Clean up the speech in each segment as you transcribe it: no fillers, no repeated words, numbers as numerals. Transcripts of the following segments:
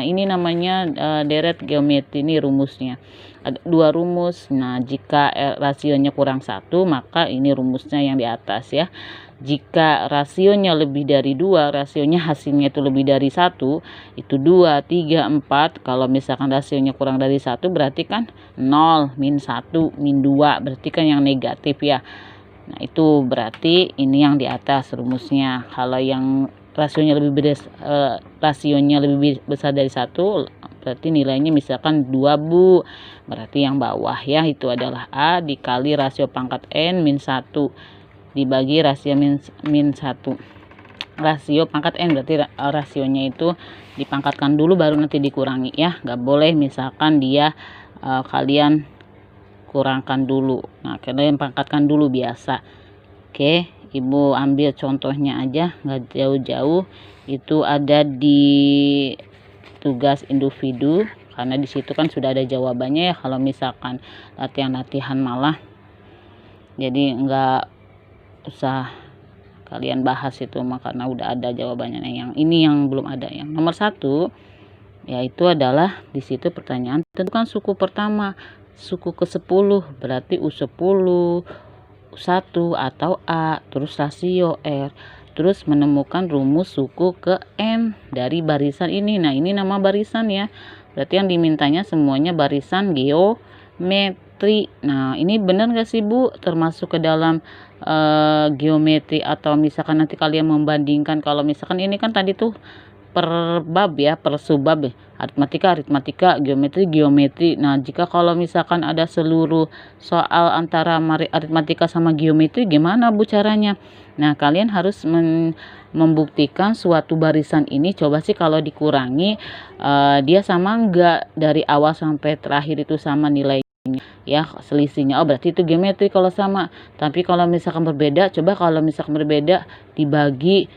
ini namanya deret geometri, ini rumusnya. Ada 2 rumus. Nah, jika rasionya kurang 1, maka ini rumusnya yang di atas ya. Jika rasionya lebih dari 2, rasionya hasilnya itu lebih dari 1, itu 2, 3, 4. Kalau misalkan rasionya kurang dari 1 berarti kan 0, min 1, min 2, berarti kan yang negatif ya. Nah, itu berarti ini yang di atas rumusnya. Kalau yang rasionya lebih besar dari 1, berarti nilainya misalkan 2 Bu. Berarti yang bawah ya itu adalah A dikali rasio pangkat N min 1 dibagi rasio min 1. Rasio pangkat N berarti rasionya itu dipangkatkan dulu baru nanti dikurangi ya. Nggak boleh misalkan dia kalian kurangkan dulu. Nah, kalian pangkatkan dulu biasa. Oke, Ibu ambil contohnya aja, nggak jauh-jauh. Itu ada di tugas individu, karena di situ kan sudah ada jawabannya ya. Kalau misalkan latihan-latihan malah, jadi nggak usah kalian bahas itu mah, karena udah ada jawabannya. Nah, yang ini yang belum ada. Yang nomor 1 yaitu adalah di situ pertanyaan tentukan suku pertama. Suku ke-10 berarti U10, U1 atau A, terus rasio R, terus menemukan rumus suku ke N dari barisan ini. Nah, ini nama barisan ya, berarti yang dimintanya semuanya barisan geometri. Nah, ini benar gak sih Bu termasuk ke dalam geometri, atau misalkan nanti kalian membandingkan, kalau misalkan ini kan tadi tuh per bab ya, per subbab ya. Aritmatika, geometri. Nah, jika kalau misalkan ada seluruh soal antara aritmatika sama geometri, gimana Bu caranya? Nah, kalian harus membuktikan suatu barisan ini, coba sih kalau dikurangi dia sama enggak dari awal sampai terakhir itu sama nilainya ya, selisihnya. Oh, berarti itu geometri kalau sama. Tapi kalau misalkan berbeda, coba kalau misalkan berbeda dibagi,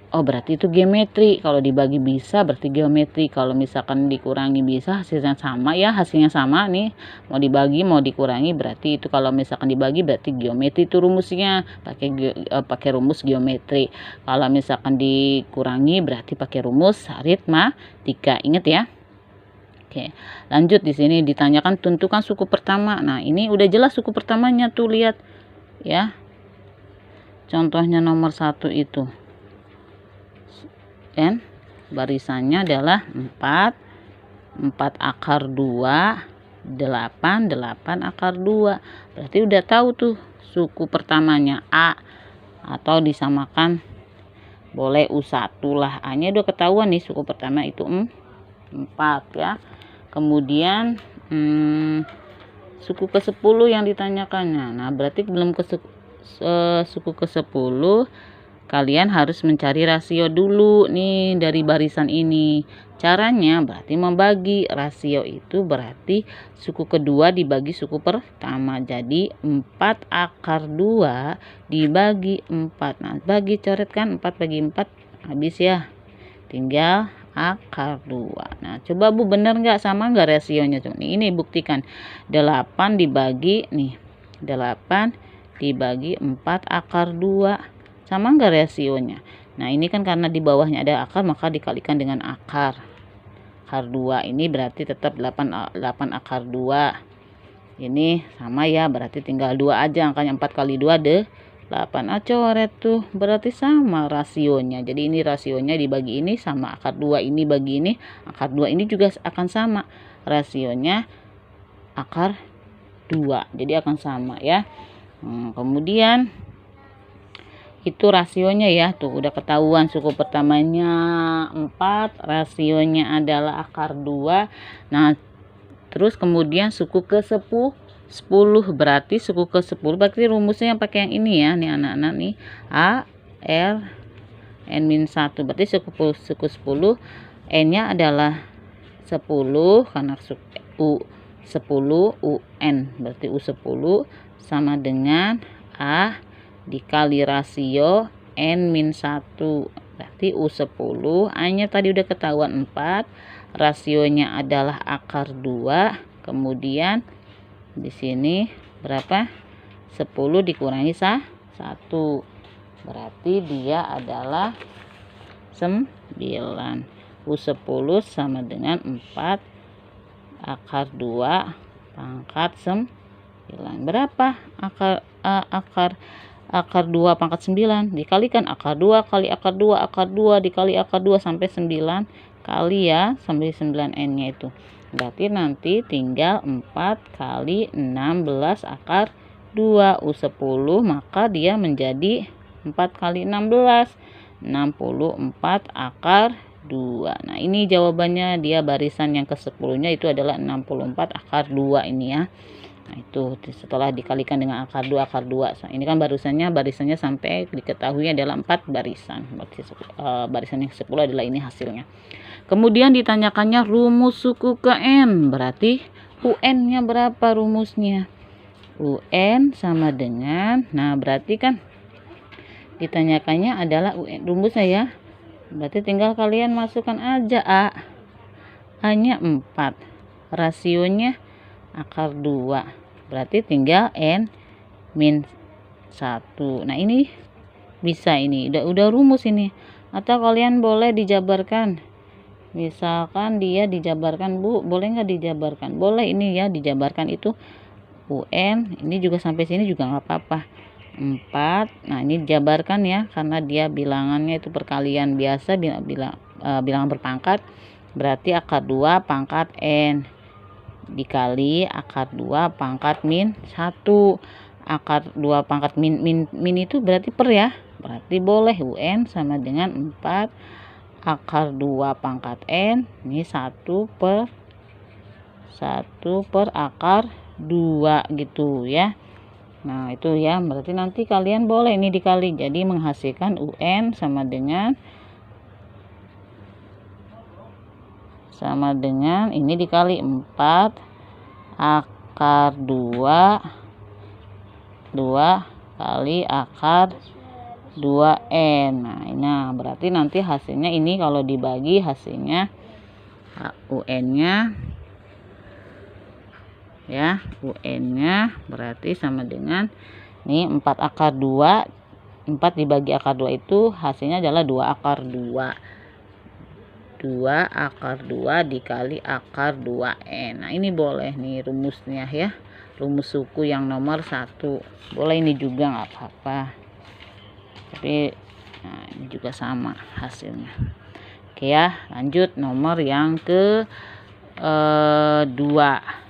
oh berarti itu geometri. Kalau dibagi bisa berarti geometri. Kalau misalkan dikurangi bisa, hasilnya sama ya, hasilnya sama nih. Mau dibagi mau dikurangi berarti itu, kalau misalkan dibagi berarti geometri itu rumusnya. Pakai rumus geometri. Kalau misalkan dikurangi berarti pakai rumus aritmatika. Ingat ya. Oke, lanjut. Di sini ditanyakan tentukan suku pertama. Nah, ini udah jelas suku pertamanya tuh, lihat ya. Contohnya nomor 1 itu. N barisannya adalah 4 akar 2, 8 akar 2. Berarti udah tahu tuh suku pertamanya A, atau disamakan boleh U1 lah. A-nya udah ketahuan nih, suku pertama itu 4 ya. Kemudian suku ke-10 yang ditanyakannya. Nah, berarti belum ke suku ke-10, kalian harus mencari rasio dulu nih dari barisan ini. Caranya berarti membagi. Rasio itu berarti suku kedua dibagi suku pertama. Jadi 4 akar 2 dibagi 4. Nah, bagi, coret kan, 4 bagi 4 habis ya. Tinggal akar 2. Nah, coba Bu bener nggak, sama nggak rasionya? Ini buktikan. 8 dibagi 4 akar 2. Sama enggak rasionya? Nah, ini kan karena di bawahnya ada akar, maka dikalikan dengan akar 2. Ini berarti tetap 8 akar 2. Ini sama ya, berarti tinggal 2 aja, angkanya 4 kali 2 8. Coret tuh, berarti sama rasionya. Jadi ini rasionya dibagi ini sama, akar 2 ini bagi ini, akar 2 ini juga akan sama. Rasionya akar 2. Jadi akan sama ya. Kemudian itu rasionya ya, tuh udah ketahuan suku pertamanya 4, rasionya adalah akar 2. Nah, terus kemudian suku ke-10, berarti suku ke-10 berarti rumusnya yang pakai yang ini ya nih anak-anak nih, A R N-1. Berarti suku 10 N-nya adalah 10 karena U10 UN, berarti U10 sama dengan A dikali rasio N-1, berarti U10. A-nya tadi udah ketahuan 4, rasionya adalah akar 2. Kemudian di sini berapa? 10 dikurangi 1, berarti dia adalah 9. U10 sama dengan 4 akar 2 pangkat 9. Berapa akar 2 pangkat 9 dikalikan akar 2 kali akar 2 akar 2 dikali akar 2 sampai 9 kali ya, sampai 9n nya itu. Berarti nanti tinggal 4 kali 16 akar 2 U10, maka dia menjadi 4 kali 16 64 akar 2. Nah ini jawabannya, dia barisan yang ke-10 nya itu adalah 64 akar 2 ini ya. Nah itu setelah dikalikan dengan akar 2 akar 2. Ini kan barisannya sampai diketahui adalah 4 barisan. Barisan yang 10 adalah ini hasilnya. Kemudian ditanyakannya rumus suku ke N. Berarti UN nya berapa rumusnya? UN sama dengan, nah berarti kan ditanyakannya adalah UN rumusnya ya. Berarti tinggal kalian masukkan aja A nya 4, rasionya akar 2, berarti tinggal N min 1. Nah ini bisa, ini udah rumus ini. Atau kalian boleh dijabarkan, misalkan dia dijabarkan, Bu boleh nggak dijabarkan? Boleh ini ya, dijabarkan itu UN ini juga sampai sini juga nggak apa-apa. 4, nah ini dijabarkan ya, karena dia bilangannya itu perkalian biasa, bilangan berpangkat. Berarti akar 2 pangkat N dikali akar 2 pangkat min 1. Akar 2 pangkat min itu berarti per ya, berarti boleh UN sama dengan 4 akar 2 pangkat N, ini 1 per akar 2 gitu ya. Nah itu ya, berarti nanti kalian boleh ini dikali, jadi menghasilkan UN sama dengan ini dikali 4 akar 2 kali akar 2N. Nah berarti nanti hasilnya ini kalau dibagi hasilnya UN nya ya, UN nya berarti sama dengan ini 4 akar 2, 4 dibagi akar 2 itu hasilnya adalah 2 akar 2 dikali akar 2N. Nah ini boleh nih rumusnya ya, rumus suku yang nomor 1 boleh, ini juga nggak apa-apa, tapi nah ini juga sama hasilnya. Oke ya, lanjut nomor yang ke 2.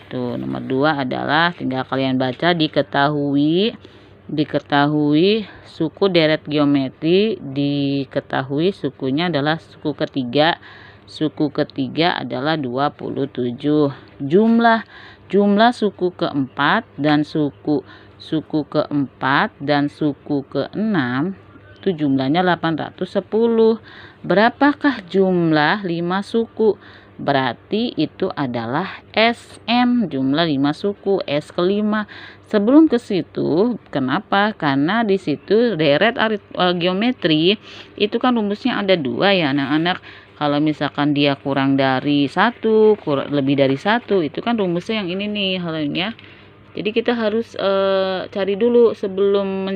Tuh nomor 2 adalah tinggal kalian baca, diketahui suku deret geometri, diketahui sukunya adalah suku ketiga. Suku ketiga adalah 27. Jumlah suku keempat dan suku keempat dan suku ke-6 itu jumlahnya 810. Berapakah jumlah 5 suku? Berarti itu adalah SM, jumlah 5 suku, S kelima. Sebelum ke situ, kenapa? Karena di situ deret geometri itu kan rumusnya ada 2 ya anak-anak. Kalau misalkan dia kurang dari 1, lebih dari 1, itu kan rumusnya yang ini nih halnya. Jadi kita harus cari dulu sebelum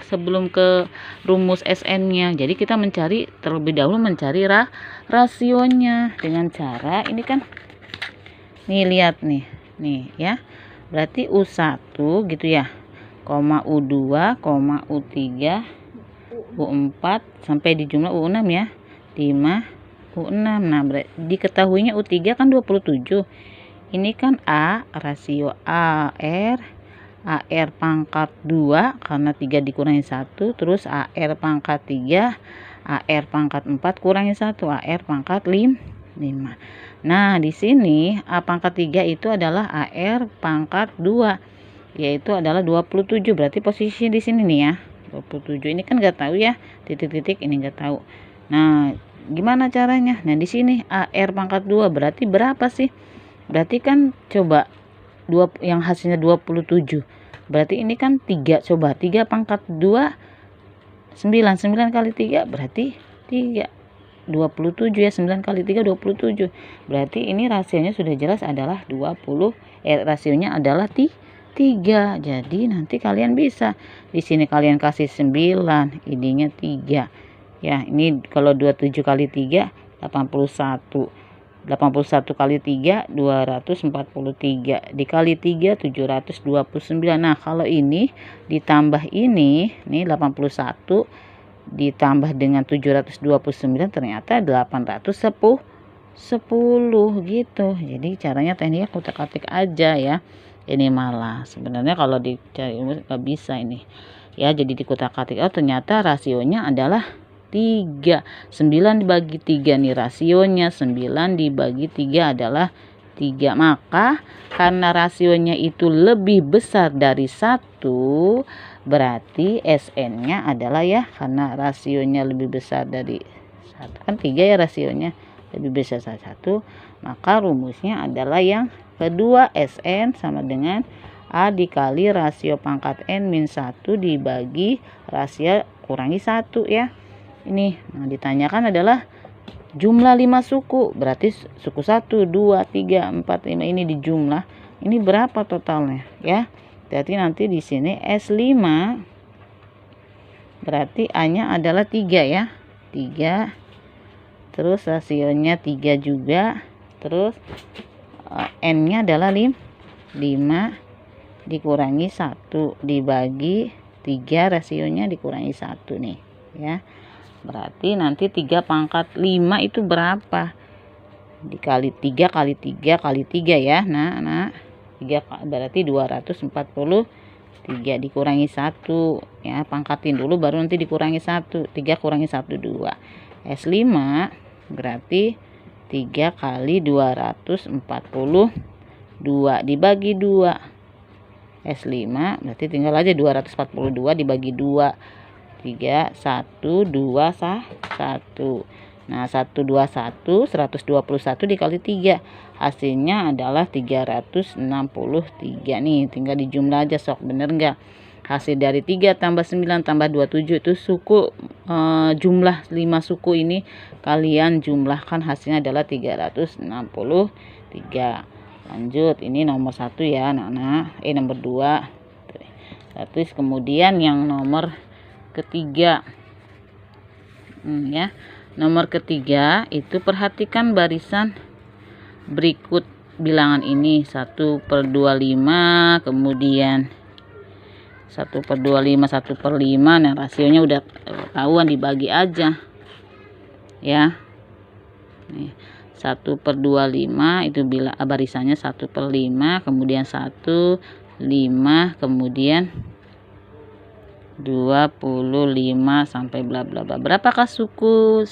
sebelum ke rumus SN-nya. Jadi kita mencari terlebih dahulu, mencari rasionya dengan cara ini kan. Nih lihat nih ya. Berarti U1 gitu ya, koma U2, koma U3, U4 sampai di jumlah U6 ya. 5 U6. Nah, diketahuinya U3 kan 27. Ini kan A, rasio AR pangkat 2 karena 3 dikurangi 1, terus AR pangkat 3, AR pangkat 4 kurangi 1, AR pangkat 5. Nah, di sini A pangkat 3 itu adalah AR pangkat 2, yaitu adalah 27. Berarti posisi di sini nih ya, 27. Ini kan nggak tahu ya, titik-titik ini nggak tahu. Nah, gimana caranya? Nah, di sini AR pangkat 2 berarti berapa sih? Berarti kan coba yang hasilnya 27. Berarti ini kan 3. Coba 3 pangkat 2 9. 9 kali 3 berarti 3. 27 ya, 9 kali 3 27. Berarti ini rasionya sudah jelas adalah 20. Rasionya adalah 3. Jadi nanti kalian bisa di sini kalian kasih 9, ininya 3. Ya, ini kalau 27 kali 3 81. 81 kali 3 243, dikali 3 729. Nah, kalau ini ditambah ini nih 81 ditambah dengan 729 ternyata 810 gitu. Jadi caranya tekniknya kutak-atik aja ya. Ini malah sebenarnya kalau dicari nggak bisa ini. Ya, jadi dikutak-atik. Oh, ternyata rasionya adalah 3. 9 dibagi 3 nih rasionya. 9 dibagi 3 adalah 3. Maka karena rasionya itu lebih besar dari 1, berarti SN-nya adalah ya, karena rasionya lebih besar dari 1, kan 3 ya rasionya, lebih besar dari 1, maka rumusnya adalah yang kedua, SN sama dengan A dikali rasio pangkat N min 1 dibagi rasio kurangi 1 ya. Ini yang ditanyakan adalah jumlah 5 suku. Berarti suku 1, 2, 3, 4, 5 ini dijumlah. Ini berapa totalnya ya? Berarti nanti di sini S5 berarti A-nya adalah 3 ya. 3. Terus rasionya 3 juga. Terus N-nya adalah 5 dikurangi 1 dibagi 3 rasionya dikurangi 1 nih ya. Berarti nanti 3 pangkat 5 itu berapa? Dikali 3 kali 3 kali 3 ya. Nah 3 berarti 243 dikurangi 1 ya. Pangkatin dulu baru nanti dikurangi 1. 3 kurangi 1 2. S5 berarti 3 kali 242 dibagi 2. S5 berarti tinggal aja 242 dibagi 2. 3 1 2 1. Nah, 121 121 dikali 3 hasilnya adalah 363 nih. Tinggal dijumlah aja sok, bener enggak? Hasil dari 3 tambah 9 tambah 27 itu suku, jumlah 5 suku ini kalian jumlahkan hasilnya adalah 363. Lanjut, ini nomor 1 ya anak-anak, nomor 2. Terus kemudian yang nomor ketiga ya. Nomor ketiga itu perhatikan barisan berikut bilangan ini 1/25, kemudian 1/25 1/5. Nah, rasionya udah tahuan, dibagi aja ya. Nih 1/25 itu bila barisannya 1/5, kemudian 1 5, kemudian 25 sampai bla bla bla. Berapakah suku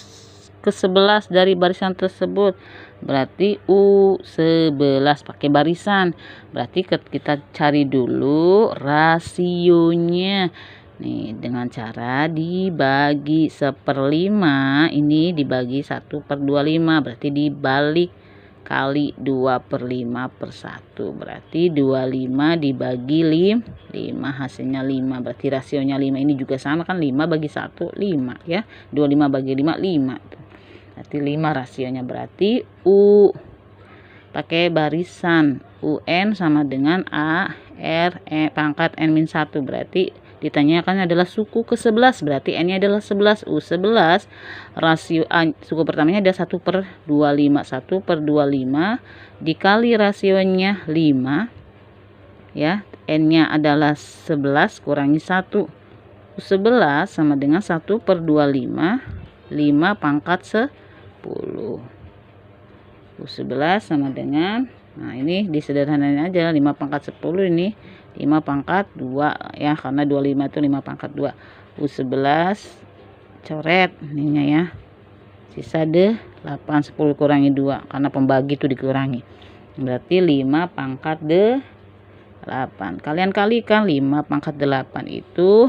ke-11 dari barisan tersebut? Berarti U11 pakai barisan. Berarti kita cari dulu rasionya. Nih, dengan cara dibagi 1/5, ini dibagi 1/25, berarti dibalik kali 2/5/1, berarti 25 dibagi 5 hasilnya 5, berarti rasionya 5. Ini juga sama kan, 5 bagi 1 5 ya, 25 bagi 5 5 berarti 5 rasionya. Berarti U pakai barisan, UN sama dengan A R pangkat N-1, berarti ditanyakan adalah suku ke-11, berarti N-nya adalah 11. U11 rasio A, suku pertamanya ada 1/25, 1/25 dikali rasionya 5 ya. N-nya adalah 11 kurangi 1. U11 sama dengan 1/25, 5 pangkat 10. U11 sama dengan, nah ini disederhanain aja, 5 pangkat 10 ini 5 pangkat 2 ya, karena 25 itu 5 pangkat 2. U11 coret ininya ya, sisa deh 8, 10 kurangi 2 karena pembagi itu dikurangi, berarti 5 pangkat 8. Kalian kalikan 5 pangkat 8 itu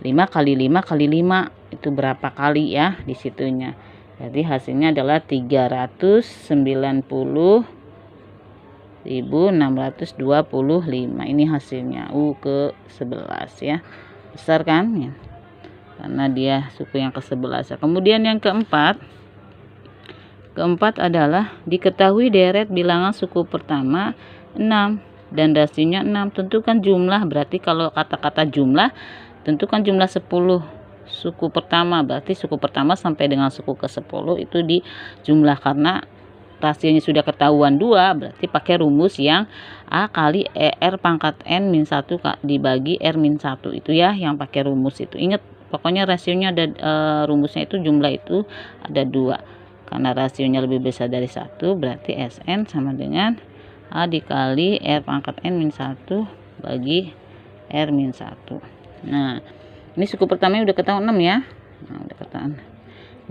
5 kali 5 kali 5 itu berapa kali ya di situnya. Jadi hasilnya adalah 390.625. Ini hasilnya U ke-11 ya. Besar kan ya, karena dia suku yang ke-11. Kemudian yang keempat adalah diketahui deret bilangan suku pertama 6 dan rasionya 6. Tentukan jumlah, berarti kalau kata-kata jumlah tentukan jumlah 10 suku pertama, berarti suku pertama sampai dengan suku ke-10 itu dijumlah. Karena rasionya sudah ketahuan 2, berarti pakai rumus yang A kali R pangkat N min 1 dibagi R min 1 itu ya, yang pakai rumus itu. Ingat, pokoknya rasionya ada rumusnya itu jumlah itu ada 2. Karena rasionya lebih besar dari 1, berarti Sn sama dengan A dikali R pangkat N min 1 bagi R min 1. Nah, ini suku pertamanya udah ketahuan 6 ya. Nah, udah ketahuan.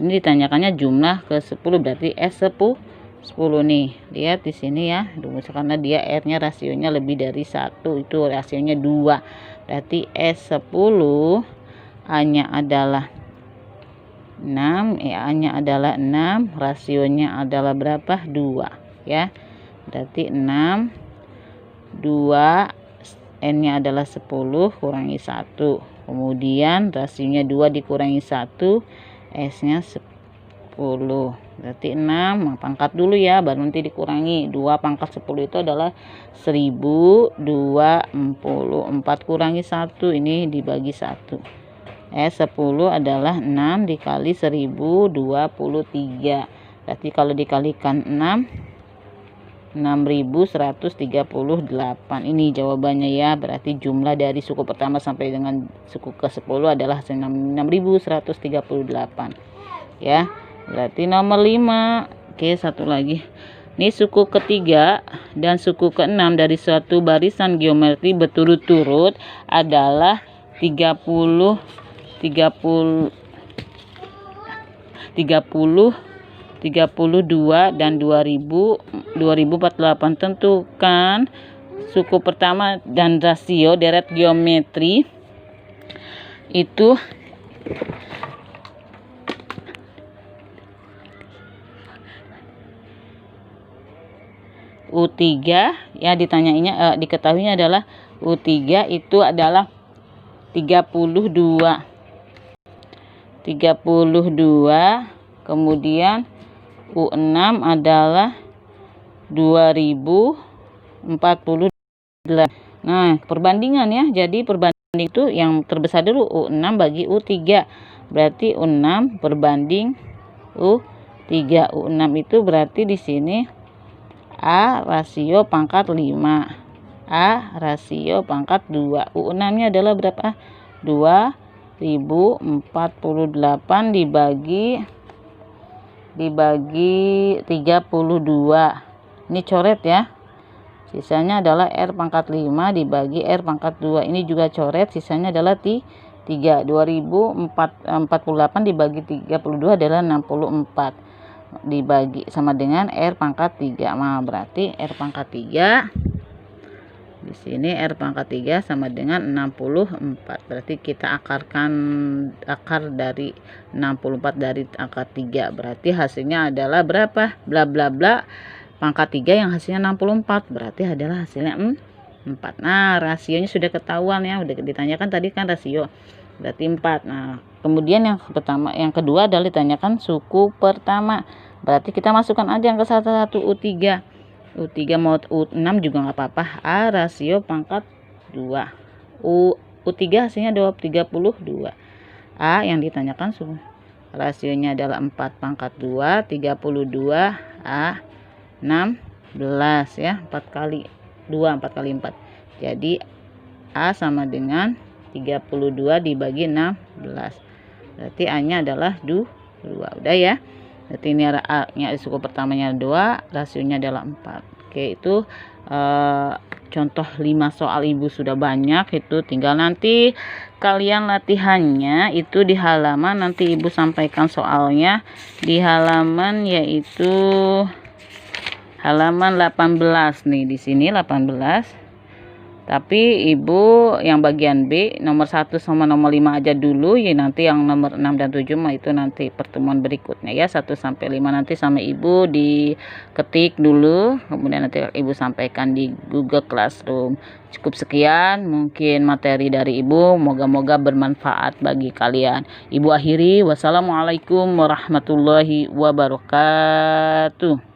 Ini ditanyakannya jumlah ke-10, berarti S10 nih. Lihat di sini ya, karena dia R-nya rasionya lebih dari 1, itu rasionya 2. Berarti S10 A-nya adalah 6, A-nya adalah 6, rasionya adalah berapa? 2 ya. Berarti 6, 2, N-nya adalah 10 kurangi 1. Kemudian rasionya 2 dikurangi 1, S-nya 10. Berarti 6, pangkat dulu ya, baru nanti dikurangi. 2 pangkat 10 itu adalah 1024 kurangi 1, ini dibagi 1. S10 adalah 6 dikali 1023. Berarti kalau dikalikan 6, 6138. Ini jawabannya ya. Berarti jumlah dari suku pertama sampai dengan suku ke-10 adalah 6138 ya. Berarti nomor 5. Oke, satu lagi. Ini suku ketiga dan suku ke-6 dari suatu barisan geometri berturut-turut adalah 30 32 dan 2048. Tentukan suku pertama dan rasio deret geometri itu U3 ya, ditanyainnya diketahuinya adalah U3 itu adalah 32, kemudian U6 adalah 2048. Nah, perbandingan ya. Jadi perbanding itu yang terbesar dulu U6 bagi U3. Berarti U6 berbanding U3. U6 itu berarti di sini A rasio pangkat 5. A rasio pangkat 2. U6-nya adalah berapa? 2048 dibagi 32. Ini coret ya. Sisanya adalah R pangkat 5 dibagi R pangkat 2. Ini juga coret, sisanya adalah 3. 2048 dibagi 32 adalah 64. Dibagi sama dengan R pangkat 3. Nah, berarti R pangkat 3 di sini R pangkat 3 sama dengan 64. Berarti kita akarkan akar dari 64 dari akar 3. Berarti hasilnya adalah berapa? Bla bla bla pangkat 3 yang hasilnya 64. Berarti adalah hasilnya 4. Nah, rasionya sudah ketahuan ya, udah ditanyakan tadi kan rasio. Berarti 4. Nah, kemudian yang pertama, yang kedua adalah ditanyakan suku pertama. Berarti kita masukkan aja yang ke satu U3. U3 mau U6 juga nggak apa-apa. A rasio pangkat 2. U3 hasilnya 32. A yang ditanyakan rasionya adalah 4 pangkat 2, 32. A 16 ya, 4 kali 2, 4 kali 4. Jadi A sama dengan 32 dibagi 16. Berarti A-nya adalah 2. Udah ya. Berarti ini A-nya suku pertamanya 2, rasionya adalah 4. Oke, itu contoh 5 soal Ibu sudah banyak. Itu tinggal nanti kalian latihannya itu di halaman, nanti Ibu sampaikan soalnya di halaman, yaitu halaman 18 nih. Di sini 18. Tapi Ibu yang bagian B nomor 1 sama nomor 5 aja dulu ya, nanti yang nomor 6 dan 7 mah itu nanti pertemuan berikutnya ya. 1 sampai 5 nanti sama Ibu diketik dulu, kemudian nanti Ibu sampaikan di Google Classroom. Cukup sekian mungkin materi dari Ibu, moga-moga bermanfaat bagi kalian. Ibu akhiri, wassalamualaikum warahmatullahi wabarakatuh.